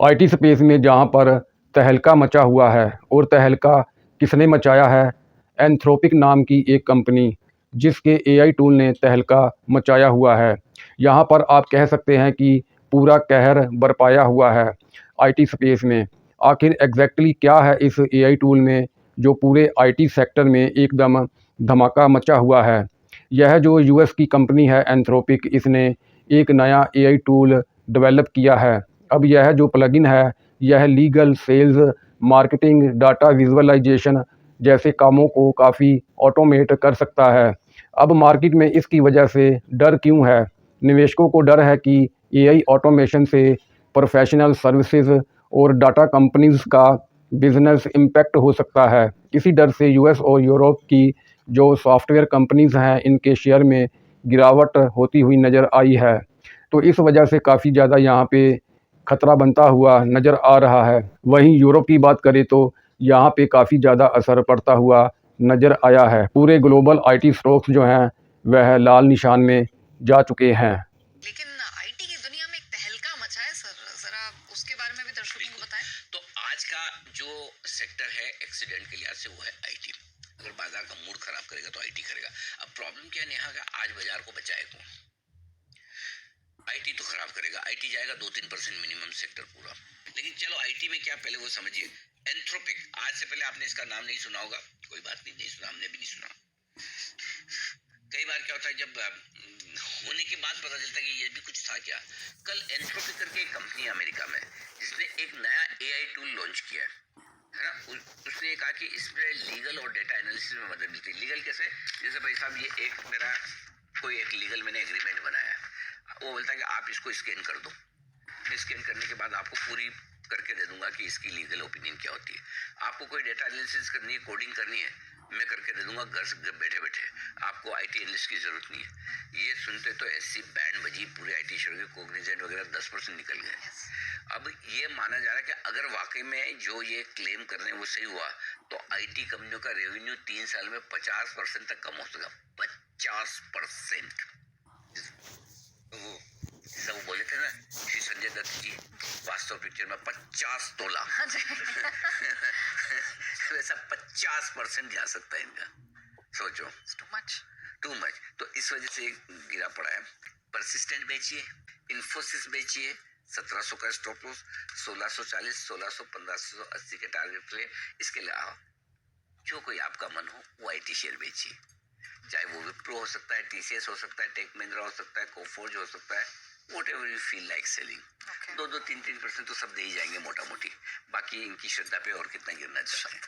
IT space में जहां पर तहलका मचा हुआ है, और तहलका किसने मचाया है? एंथ्रोपिक नाम की एक कंपनी, जिसके एआई टूल ने तहलका मचाया हुआ है। यहां पर आप कह सकते हैं कि पूरा कहर बरपाया हुआ है आईटी स्पेस में। आखिर एग्जैक्टली क्या है इस एआई टूल में जो पूरे आईटी सेक्टर में एकदम धमाका मचा हुआ है? यह जो यूएस की कंपनी है एंथ्रोपिक, इसने एक नया एआई टूल डेवलप किया है। अब यह जो प्लगइन है, यह legal, sales, marketing, data visualisation जैसे कामों को काफ़ी ऑटोमेट कर सकता है। अब मार्केट में इसकी वजह से डर क्यों है? निवेशकों को डर है कि एआई ऑटोमेशन से प्रोफेशनल सर्विसेज और डाटा कंपनीज का बिजनेस इम्पैक्ट हो सकता है। इसी डर से यूएस और यूरोप की जो सॉफ्टवेयर कंपनीज हैं, इनके शेयर में गिरावट होती हुई नज़र आई है। तो इस वजह से काफ़ी ज़्यादा यहाँ पे खतरा बनता हुआ नज़र आ रहा है। वहीं यूरोप की बात करें तो यहाँ पे काफ़ी ज़्यादा असर पड़ता हुआ नज़र आया है। पूरे ग्लोबल आईटी स्टॉक्स जो हैं वह लाल निशान में जा चुके हैं। लेकिन आईटी की दुनिया में एक तहलका मचा है सर, जरा उसके बारे में भी दर्शकों को बताएं। तो आज का जो सेक्टर है एक्सीडेंट के लिहाज से वो है आईटी। अगर बाजार का मूड खराब करेगा तो आईटी करेगा। अब प्रॉब्लम क्या है नेहा का, आज बाजार को बचाए कौन? आईटी तो खराब करेगा। आईटी जाएगा 2-3% मिनिमम सेक्टर पूरा। लेकिन चलो आईटी में क्या, पहले वो समझिए। एंथ्रोपिक, आज से पहले आपने इसका नाम नहीं सुना होगा, कोई बात नहीं, नहीं सुना, हमने भी नहीं सुना। कई बार क्या होता है, जब होने के बाद पता चलता है कि ये भी कुछ था क्या। कल एंथ्रोपिक करके एक कंपनी है अमेरिका में, जिसने एक नया एआई टूल लॉन्च किया है ना। उसने कहा कि इसमें लीगल और डेटा एनालिसिस में मदद मिलती है। लीगल कैसे? जैसे भाई साहब, ये एक मेरा कोई एक लीगल मैंने एग्रीमेंट बनाया है, वो बोलता है कि आप इसको स्कैन कर दो। स्कैन करने के बाद आपको पूरी करके दे दूंगा कि इसकी लीगल ओपिनियन क्या होती है। आपको कोई डेटा एनालिसिस करनी है, कोडिंग करनी है, मैं करके दे दूंगा घर से बैठे बैठे। आपको आईटी एनालिस्ट की जरूरत नहीं है। ये सुनते तो ऐसी बैंड बजी पूरे आईटी शेयर के, कोग्निजेंट वगैरह 10% निकल गए। अब ये माना जा रहा है कि अगर वाकई में जो ये क्लेम कर रहे हैं वो सही हुआ, तो आईटी कंपनियों का रेवेन्यू 3 साल में 50% तक कम हो सकेगा। 50%। वो सब बोले थे ना श्री संजय दत्त जी वास्तव पिक्चर में 50 तोला वैसा 50% जा सकता है इनका। सोचो, टू मच। तो इस वजह से गिरा पड़ा है। परसिस्टेंट बेचिए, इन्फोसिस बेचिए, 1700 का स्टॉप लॉस, 1640, 1600, 1580 के टारगेट पे। इसके अलावा जो कोई आपका मन हो वो आईटी शेयर बेचिए, चाहे वो विप्रो हो सकता है, टीसीएस हो सकता है, टेक महिंद्रा हो सकता है, कोफोर्ज हो सकता है, whatever you feel like selling। 2-3% तो सब दे ही जाएंगे मोटा मोटी। बाकी इनकी श्रद्धा पे और कितना गिरना चाहिए।